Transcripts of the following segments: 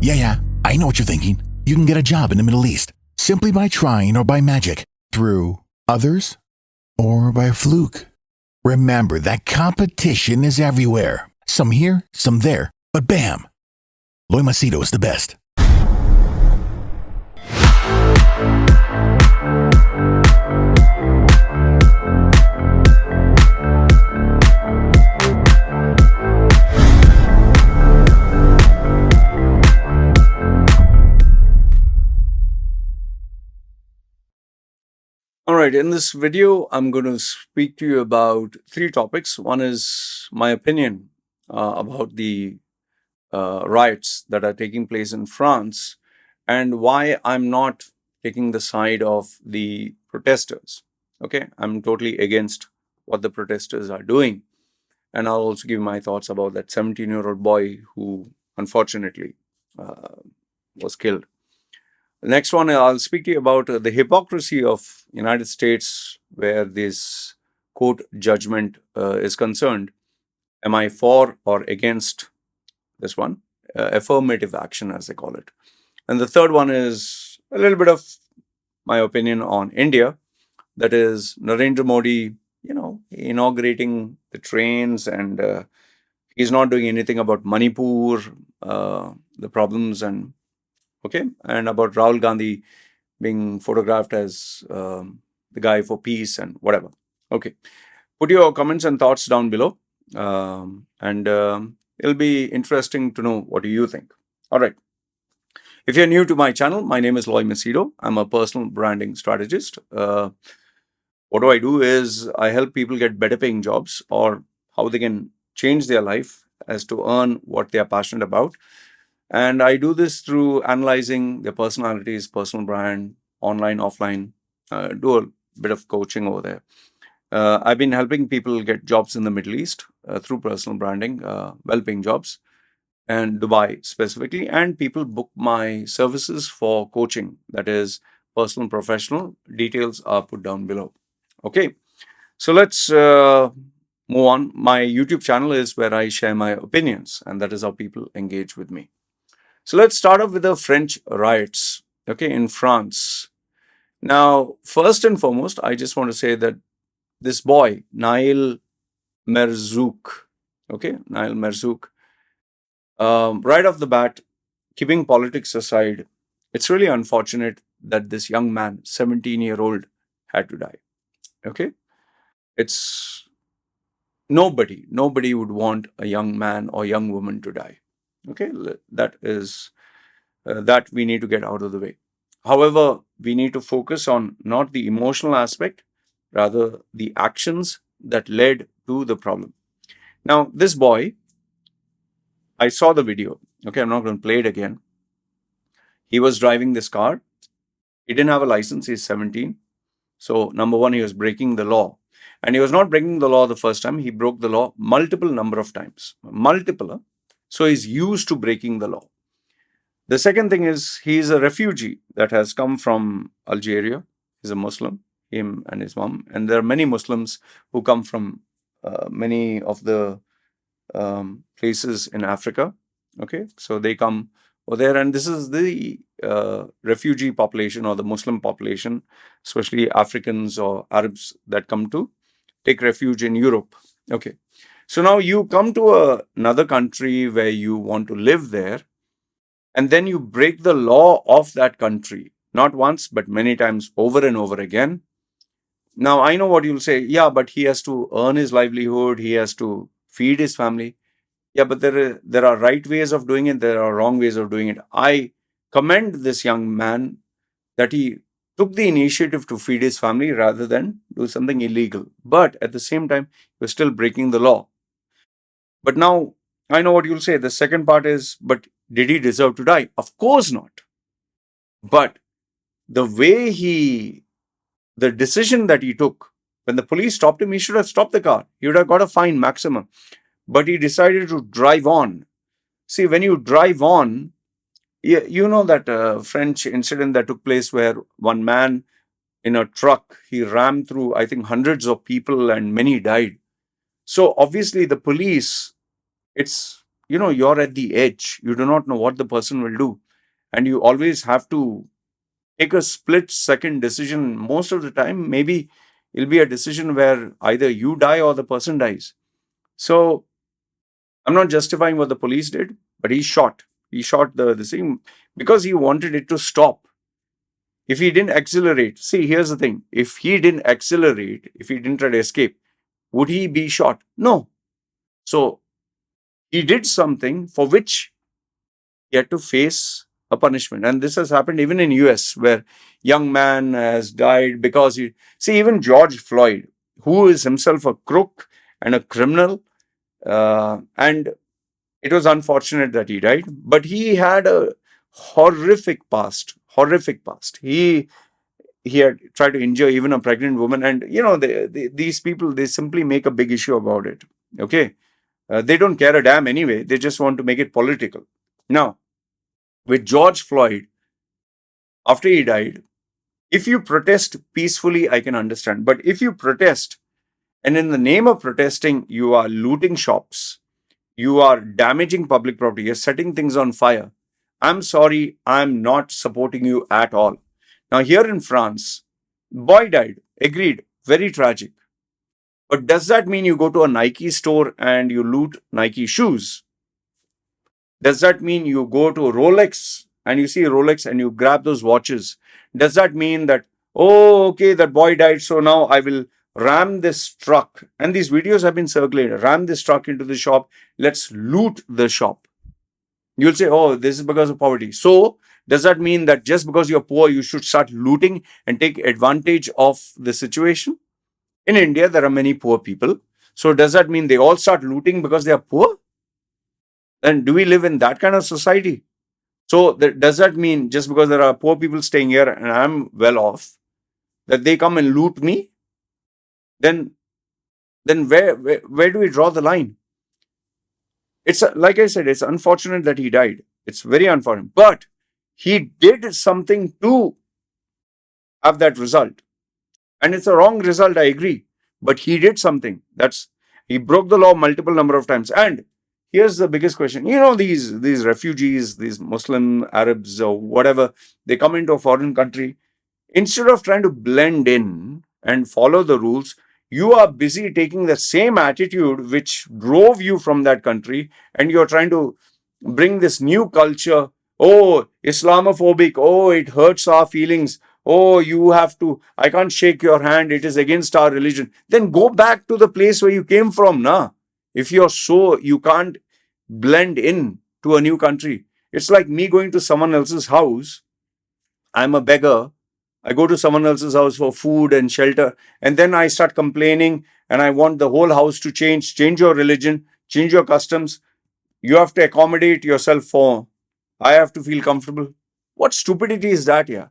Yeah, I know what you're thinking. You can get a job in the Middle East simply by trying or by magic, through others, or by fluke. Remember that competition is everywhere. Some here, some there, but bam! Loy Machedo is the best. All right, in this video, I'm going to speak to you about three topics. One is my opinion about the riots that are taking place in France and why I'm not taking the side of the protesters. Okay, I'm totally against what the protesters are doing. And I'll also give my thoughts about that 17-year-old boy who unfortunately was killed. The next one, I'll speak to you about the hypocrisy of United States where this court judgment is concerned. Am I for or against this one? Affirmative action, as they call it. And the third one is a little bit of my opinion on India. That is Narendra Modi, inaugurating the trains, and he's not doing anything about Manipur, the problems, and about Rahul Gandhi being photographed as the guy for peace and whatever. Okay, put your comments and thoughts down below, and it'll be interesting to know what do you think. All right. If you're new to my channel, my name is Loy Machedo. I'm a personal branding strategist. What do I do is I help people get better paying jobs or how they can change their life as to earn what they are passionate about. And I do this through analyzing their personalities, personal brand, online, offline, do a bit of coaching over there. I've been helping people get jobs in the Middle East through personal branding, well-paying jobs, and Dubai specifically. And people book my services for coaching, that is personal, professional. Details are put down below. Okay, so let's move on. My YouTube channel is where I share my opinions, and that is how people engage with me. So let's start off with the French riots, in France. Now, first and foremost, I just want to say that this boy, Nail Merzouk, right off the bat, keeping politics aside, it's really unfortunate that this young man, 17-year-old, had to die. Okay, it's nobody would want a young man or young woman to die. Okay, that is that we need to get out of the way. However, we need to focus on not the emotional aspect, rather the actions that led to the problem. Now, this boy, I saw the video. Okay, I'm not going to play it again. He was driving this car. He didn't have a license. He's 17. So, number one, he was breaking the law. And he was not breaking the law the first time. He broke the law multiple number of times. Multiple. So, he's used to breaking the law. The second thing is he's a refugee that has come from Algeria. He's a Muslim, him and his mom. And there are many Muslims who come from many of the places in Africa. Okay, so they come over there, and this is the refugee population or the Muslim population, especially Africans or Arabs that come to take refuge in Europe. Okay, so now you come to another country where you want to live there, and then you break the law of that country, not once, but many times over and over again. Now, I know what you'll say. Yeah, but he has to earn his livelihood. He has to feed his family. Yeah, but there are right ways of doing it. There are wrong ways of doing it. I commend this young man that he took the initiative to feed his family rather than do something illegal. But at the same time, he was still breaking the law. But now, I know what you'll say. The second part is, but did he deserve to die? Of course not. But the way the decision that he took, when the police stopped him, he should have stopped the car. He would have got a fine maximum. But he decided to drive on. See, when you drive on, you know that French incident that took place where one man in a truck, he rammed through, I think, hundreds of people and many died. So obviously the police, it's, you're at the edge. You do not know what the person will do. And you always have to take a split second decision. Most of the time, maybe it'll be a decision where either you die or the person dies. So I'm not justifying what the police did, but he shot. He shot the thing because he wanted it to stop. If he didn't accelerate, see, here's the thing. If he didn't accelerate, if he didn't try to escape, would he be shot? No. So he did something for which he had to face a punishment. And this has happened even in US, where young man has died because he... See, even George Floyd, who is himself a crook and a criminal, and it was unfortunate that he died, but he had a horrific past. Horrific past. He had tried to injure even a pregnant woman, and these people, they simply make a big issue about it. Okay, they don't care a damn anyway. They just want to make it political. Now, with George Floyd, after he died, if you protest peacefully, I can understand. But if you protest, and in the name of protesting, you are looting shops, you are damaging public property, you're setting things on fire, I'm sorry, I'm not supporting you at all. Now, here in France, boy died, agreed, very tragic. But does that mean you go to a Nike store and you loot Nike shoes? Does that mean you go to a Rolex and you see a Rolex and you grab those watches? Does that mean that, oh, okay, that boy died, so now I will ram this truck? And these videos have been circulated. Ram this truck into the shop. Let's loot the shop. You'll say, oh, this is because of poverty. So, does that mean that just because you're poor, you should start looting and take advantage of the situation? In India, there are many poor people. So, does that mean they all start looting because they are poor? Then do we live in that kind of society? So, does that mean just because there are poor people staying here and I'm well off, that they come and loot me? Then where do we draw the line? It's like I said, it's unfortunate that he died. It's very unfortunate. But he did something to have that result. And it's a wrong result, I agree. But he did something. He broke the law multiple number of times. And here's the biggest question. These refugees, these Muslim Arabs or whatever, they come into a foreign country. Instead of trying to blend in and follow the rules, you are busy taking the same attitude which drove you from that country, and you're trying to bring this new culture. Oh, Islamophobic. Oh, it hurts our feelings. Oh, I can't shake your hand. It is against our religion. Then go back to the place where you came from, nah. If you can't blend in to a new country. It's like me going to someone else's house. I'm a beggar. I go to someone else's house for food and shelter, and then I start complaining and I want the whole house to change your religion, change your customs. You have to accommodate yourself for, I have to feel comfortable. What stupidity is that, yeah?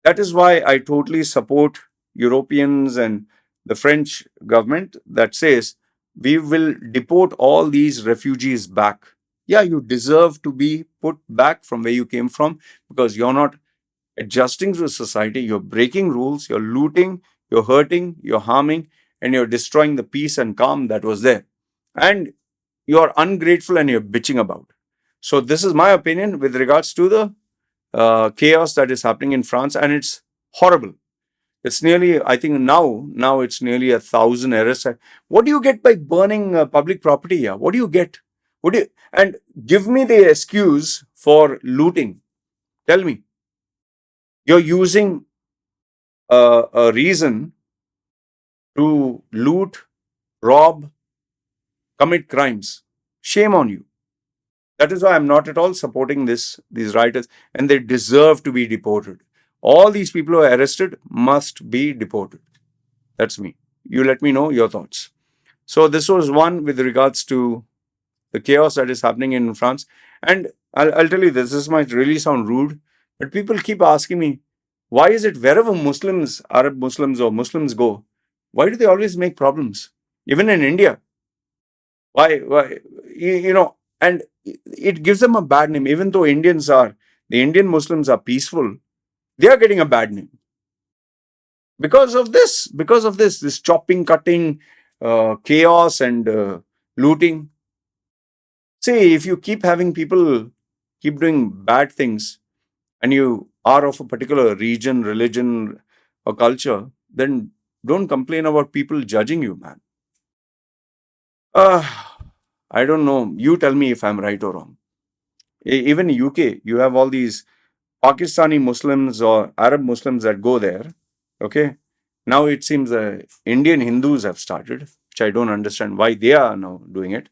That is why I totally support Europeans and the French government that says we will deport all these refugees back. Yeah, you deserve to be put back from where you came from because you're not adjusting to society, you're breaking rules, you're looting, you're hurting, you're harming, and you're destroying the peace and calm that was there. And you're ungrateful and you're bitching about. So this is my opinion with regards to the chaos that is happening in France, and it's horrible. It's nearly, I think now it's nearly 1,000 arrests. What do you get by burning public property? Yeah, what do you get? And give me the excuse for looting. Tell me. You're using a reason to loot, rob, commit crimes. Shame on you. That is why I'm not at all supporting these rioters, and they deserve to be deported. All these people who are arrested must be deported. That's me. You let me know your thoughts. So this was one with regards to the chaos that is happening in France. And I'll tell you this might really sound rude, but people keep asking me, why is it wherever Muslims, Arab Muslims or Muslims go, why do they always make problems? Even in India. Why, and it gives them a bad name. Even though the Indian Muslims are peaceful, they are getting a bad name. Because of this chopping, cutting, chaos and looting. See, if you keep having people keep doing bad things and you are of a particular region, religion, or culture, then don't complain about people judging you, man. Uh, I don't know. You tell me if I'm right or wrong. Even in UK, you have all these Pakistani Muslims or Arab Muslims that go there. Okay. Now it seems Indian Hindus have started, which I don't understand why they are now doing it.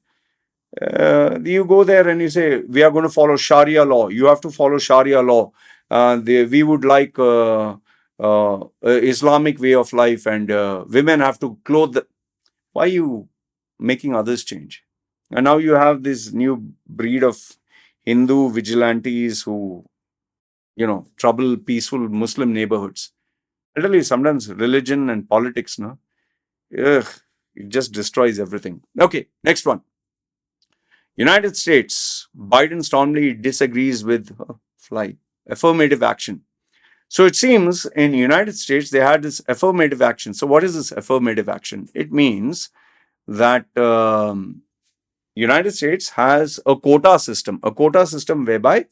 You go there and you say, we are going to follow Sharia law. You have to follow Sharia law. We would like Islamic way of life, and women have to clothe. Why are you making others change? And now you have this new breed of Hindu vigilantes who, trouble peaceful Muslim neighborhoods. I tell you, sometimes religion and politics, no, ugh, it just destroys everything. Okay, next one. United States, Biden strongly disagrees with fly affirmative action. So it seems in United States they had this affirmative action. So what is this affirmative action? It means that United States has a quota system whereby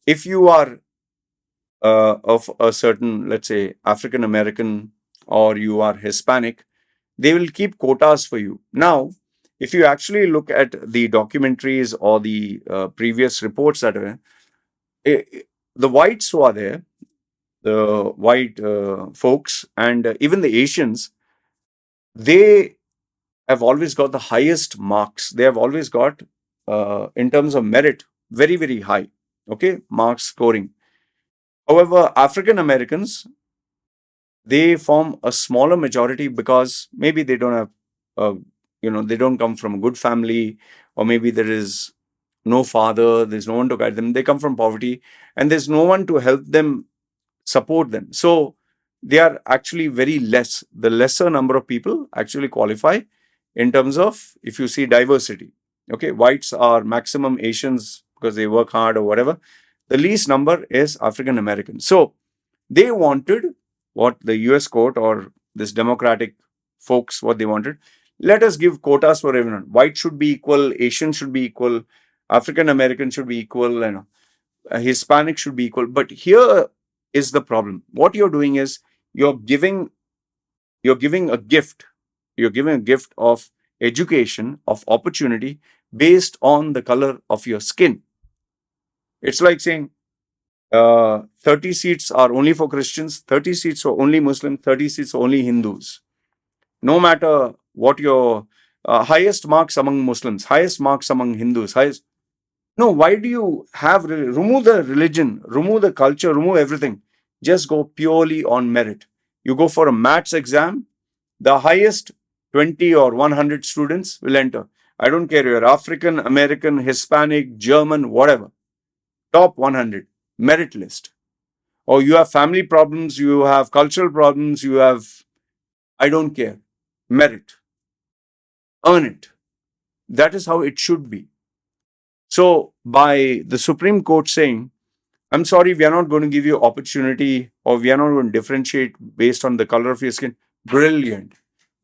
if you are of a certain, let's say, African American or you are Hispanic, they will keep quotas for you. Now, if you actually look at the documentaries or the previous reports that are the whites who are there, the white folks, and even the Asians, they have always got the highest marks. They have always got, in terms of merit, very, very high. Okay, marks scoring. However, African Americans, they form a smaller majority because maybe they don't have, they don't come from a good family, or maybe there is no father, there's no one to guide them. They come from poverty, and there's no one to help them, support them. So they are actually very less. The lesser number of people actually qualify in terms of, if you see diversity. Okay, whites are maximum Asians because they work hard or whatever. The least number is African Americans. So they wanted what the US court or this democratic folks, what they wanted. Let us give quotas for everyone. White should be equal, Asian should be equal, African American should be equal, and Hispanic should be equal. But here is the problem. What you're doing is you're giving a gift. You're giving a gift of education, of opportunity based on the color of your skin. It's like saying 30 seats are only for Christians, 30 seats are only Muslim, 30 seats are only Hindus. No matter what your highest marks among Muslims, highest marks among Hindus, highest. No, why do you have, remove the religion, remove the culture, remove everything. Just go purely on merit. You go for a maths exam, the highest 20 or 100 students will enter. I don't care, you're African, American, Hispanic, German, whatever. Top 100, merit list. Or you have family problems, you have cultural problems, you have, I don't care. Merit. Earn it. That is how it should be. So, by the Supreme Court saying, I'm sorry, we are not going to give you opportunity, or we are not going to differentiate based on the color of your skin. Brilliant.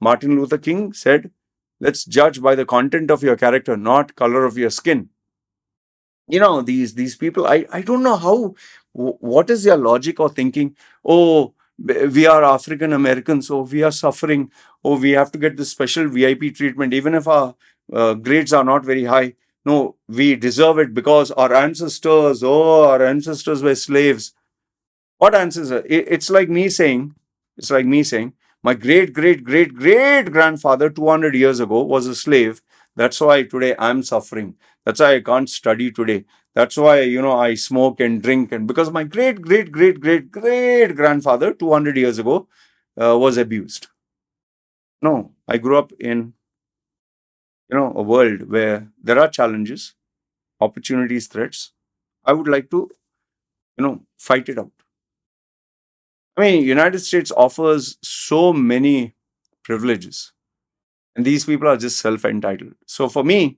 Martin Luther King said, let's judge by the content of your character, not color of your skin. These people, I don't know how, what is their logic or thinking? Oh, we are African Americans, so we are suffering. Oh, we have to get this special VIP treatment, even if our grades are not very high. No, we deserve it because our ancestors were slaves. What answers are? It's like me saying, my great, great, great, great grandfather 200 years ago was a slave. That's why today I'm suffering. That's why I can't study today. That's why, I smoke and drink. And because my great, great, great, great, great grandfather 200 years ago was abused. No, I grew up in, a world where there are challenges, opportunities, threats. I would like to, fight it out. I mean, United States offers so many privileges, and these people are just self-entitled. So for me,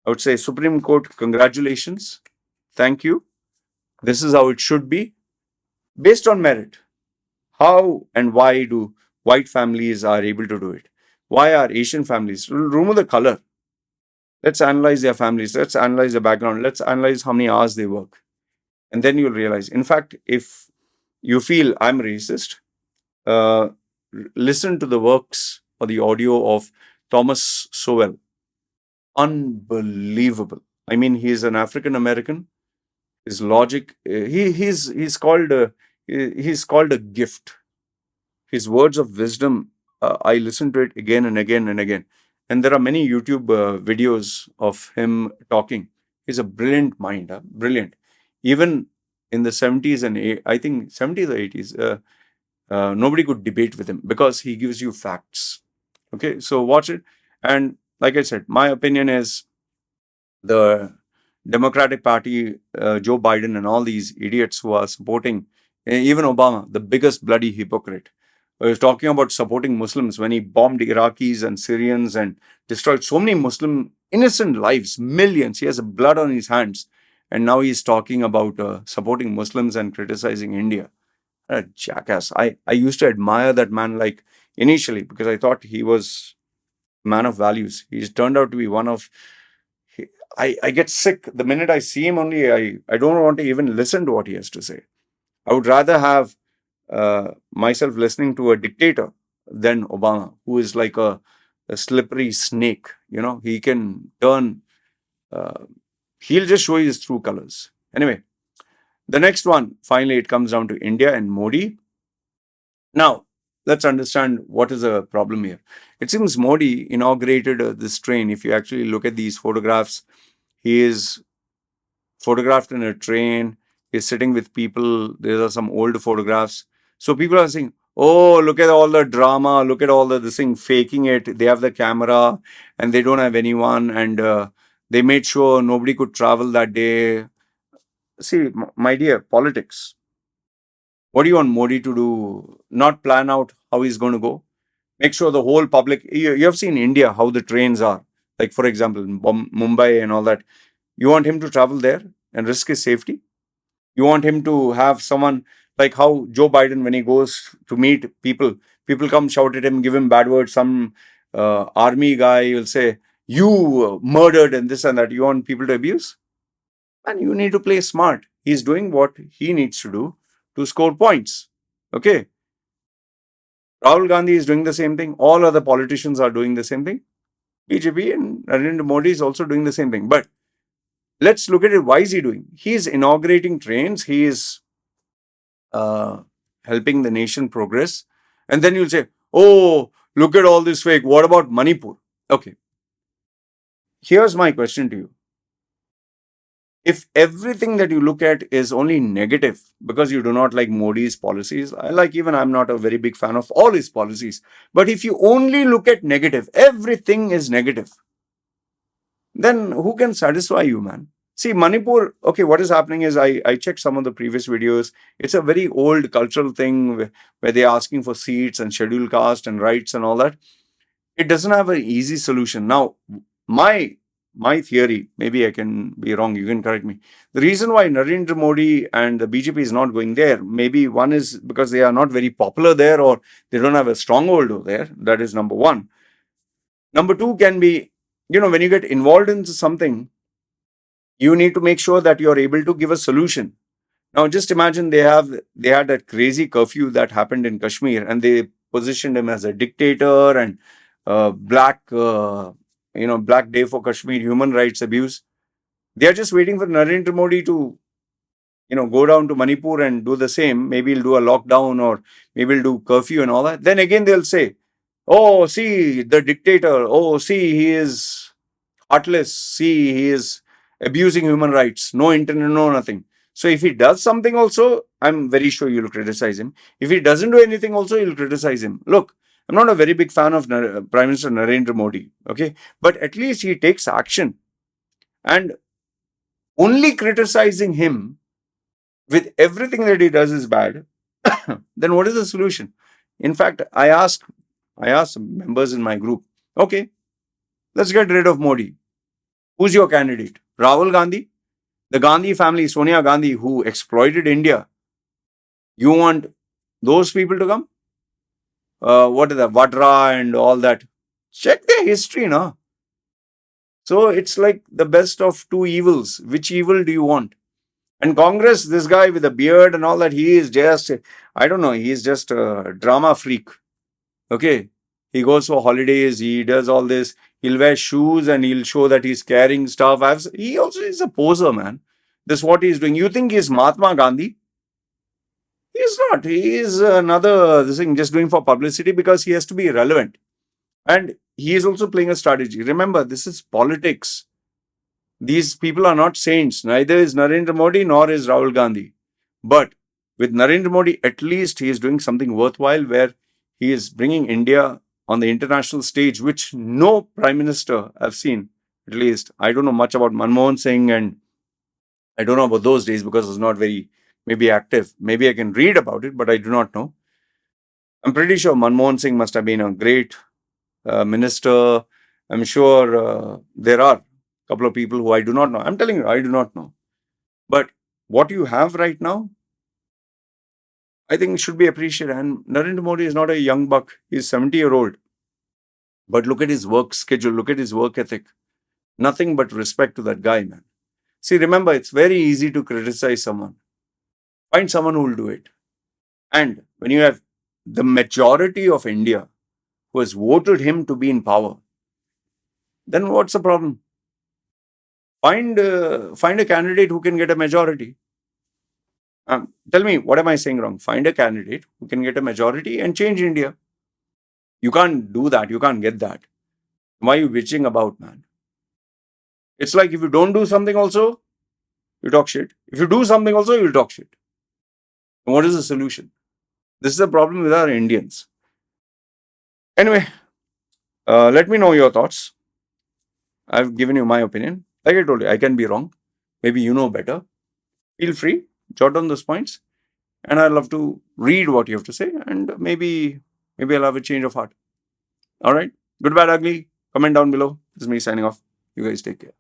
I would say Supreme Court, congratulations. Thank you. This is how it should be, based on merit. How and why do white families are able to do it? Why are Asian families? Remove the color. Let's analyze their families. Let's analyze their background. Let's analyze how many hours they work. And then you'll realize, in fact, if you feel I'm racist, uh, listen to the works or the audio of Thomas Sowell. Unbelievable. I mean, he's an African American. His logic, he's called a gift. His words of wisdom, I listen to it again and again and again. And there are many YouTube videos of him talking. He's a brilliant mind, brilliant. Even in the 70s and I think 70s or 80s, nobody could debate with him because he gives you facts. Okay, so watch it. And like I said, my opinion is the Democratic Party, Joe Biden, and all these idiots who are supporting, even Obama, the biggest bloody hypocrite, was talking about supporting Muslims when he bombed Iraqis and Syrians and destroyed so many Muslim innocent lives, millions. He has blood on his hands. And now he's talking about supporting Muslims and criticizing India. A jackass. I used to admire that man, like, initially, because I thought he was a man of values. He's turned out to be one of I get sick the minute I see him. Only I don't want to even listen to what he has to say. I would rather have myself listening to a dictator than Obama, who is like a slippery snake. You know, he can turn. Uh, he'll just show you his true colors. Anyway, the next one. Finally, it comes down to India and Modi. Now, let's understand what is the problem here. It seems Modi inaugurated this train. If you actually look at these photographs, he is photographed in a train. He's sitting with people. There are some old photographs. So people are saying, oh, look at all the drama. Look at all the this thing, faking it. They have the camera and they don't have anyone. And they made sure nobody could travel that day. See, my dear, politics. What do you want Modi to do? Not plan out how he's going to go? Make sure the whole public. You have seen India, how the trains are. Like, for example, in Mumbai and all that. You want him to travel there and risk his safety? You want him to have someone like how Joe Biden, when he goes to meet people, people come shout at him, give him bad words. Some army guy will say, you murdered and this and that. You want people to abuse? And you need to play smart. He's doing what he needs to do to score points. Okay. Rahul Gandhi is doing the same thing. All other politicians are doing the same thing. BJP and Narendra Modi is also doing the same thing. But let's look at it. Why is he doing? He is inaugurating trains. He is helping the nation progress. And then you'll say, oh, look at all this fake. What about Manipur? Okay. Here's my question to you. If everything that you look at is only negative because you do not like Modi's policies, I'm not a very big fan of all his policies. But if you only look at negative, everything is negative, then who can satisfy you, man? See, Manipur, okay, what is happening is I checked some of the previous videos. It's a very old cultural thing where they're asking for seats and scheduled caste and rights and all that. It doesn't have an easy solution. Now, my theory, maybe I can be wrong, you can correct me. The reason why Narendra Modi and the BJP is not going there, maybe one is because they are not very popular there or they don't have a stronghold over there. That is number one. Number two can be, when you get involved into something, you need to make sure that you are able to give a solution. Now, just imagine they had that crazy curfew that happened in Kashmir, and they positioned him as a dictator and Black Day for Kashmir, human rights abuse. They are just waiting for Narendra Modi to, go down to Manipur and do the same. Maybe he'll do a lockdown or maybe he'll do curfew and all that. Then again, they'll say, oh, see, the dictator. Oh, see, he is heartless. See, he is abusing human rights. No internet, no nothing. So if he does something also, I'm very sure you'll criticize him. If he doesn't do anything also, you'll criticize him. Look, I'm not a very big fan of Prime Minister Narendra Modi, okay? But at least he takes action. And only criticizing him with everything that he does is bad, then what is the solution? In fact, I asked members in my group, okay, let's get rid of Modi. Who's your candidate? Rahul Gandhi? The Gandhi family, Sonia Gandhi, who exploited India. You want those people to come? What is that? Vadra and all that. Check their history, no? So it's like the best of two evils. Which evil do you want? And Congress, this guy with a beard and all that, he is just, I don't know, he's just a drama freak. Okay. He goes for holidays, he does all this. He'll wear shoes and he'll show that he's carrying stuff. He also is a poser, man. This is what he's doing. You think he's Mahatma Gandhi? He's not. He is another this thing just doing for publicity because he has to be relevant. And he is also playing a strategy. Remember, this is politics. These people are not saints. Neither is Narendra Modi nor is Rahul Gandhi. But with Narendra Modi, at least he is doing something worthwhile where he is bringing India on the international stage, which no prime minister I've seen. At least I don't know much about Manmohan Singh, and I don't know about those days because I was not very maybe active. Maybe I can read about it, but I do not know. I'm pretty sure Manmohan Singh must have been a great minister. I'm sure there are a couple of people who I do not know. I'm telling you, I do not know. But what you have right now, I think should be appreciated. And Narendra Modi is not a young buck. He's 70-year-old. But look at his work schedule. Look at his work ethic. Nothing but respect to that guy, man. See, remember, it's very easy to criticize someone. Find someone who will do it. And when you have the majority of India who has voted him to be in power, then what's the problem? Find a candidate who can get a majority. Tell me, what am I saying wrong? Find a candidate who can get a majority and change India. You can't do that. You can't get that. Why are you bitching about, man? It's like if you don't do something also, you talk shit. If you do something also, you'll talk shit. And what is the solution? This is the problem with our Indians. Anyway, let me know your thoughts. I've given you my opinion. Like I told you, I can be wrong. Maybe you know better. Feel free, jot down those points. And I'd love to read what you have to say. And maybe I'll have a change of heart. All right. Good, bad, ugly. Comment down below. This is me signing off. You guys take care.